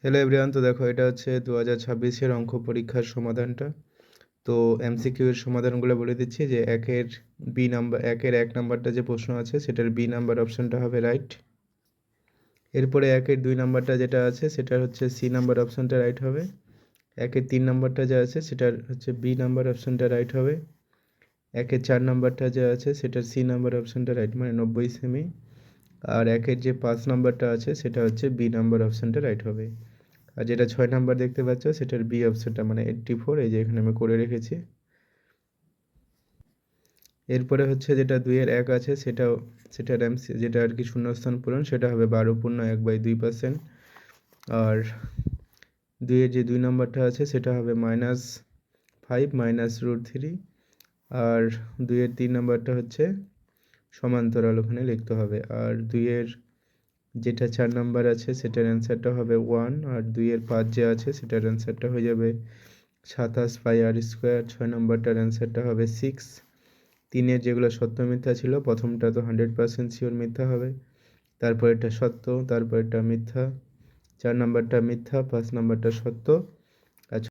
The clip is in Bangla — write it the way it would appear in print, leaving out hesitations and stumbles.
হ্যালো এভরিওয়ান, তো দেখো এটা হচ্ছে 2026-এর অঙ্ক পরীক্ষার সমাধানটা। তো এমসিকিউ এর সমাধানগুলো বলে দিচ্ছি যে একের 1 নাম্বারটা যে প্রশ্ন আছে সেটার বি নাম্বার অপশনটা হবে রাইট। এরপরে 2 নাম্বারটা যেটা আছে সেটা হচ্ছে সি নাম্বার অপশনটা রাইট হবে। 3 নাম্বারটা যা আছে সেটার হচ্ছে বি নাম্বার অপশনটা রাইট হবে। 4 নাম্বারটা যা আছে সেটার সি নাম্বার অপশনটা রাইট, মানে 90 সেমি। আর যে 5 নাম্বারটা আছে সেটা হচ্ছে বি নাম্বার অপশনটা রাইট হবে। আর যেটা 6 নাম্বার দেখতে পাচ্ছ সেটার বি অপশনটা মানে 84, এই যে এখানে আমি করে রেখেছি। এরপরে হচ্ছে যেটা 2-এর 1 আছে সেটার যেটা আর কি শূন্যস্থান পূরণ সেটা হবে 12.1/2%। আর 2-এর যে 2 নাম্বারটা আছে সেটা হবে -5 -√3। আর 2-এর 3 নাম্বারটা হচ্ছে সমান্তরাল, ওখানে লিখতে হবে। আর 2-এর যেটা 4 নাম্বার আছে সেটার অ্যান্সারটা হবে 1। আর 2-এর 5 যে আছে সেটার অ্যান্সারটা হয়ে যাবে 27πr²। 6 নম্বরটার অ্যান্সারটা হবে 6। 3-এর যেগুলো সত্য মিথ্যা ছিল, প্রথমটা তো 100% শিওর মিথ্যা হবে, তারপরেরটা সত্য, তারপরেরটা মিথ্যা, 4 নম্বরটা মিথ্যা, 5 নম্বরটা সত্য,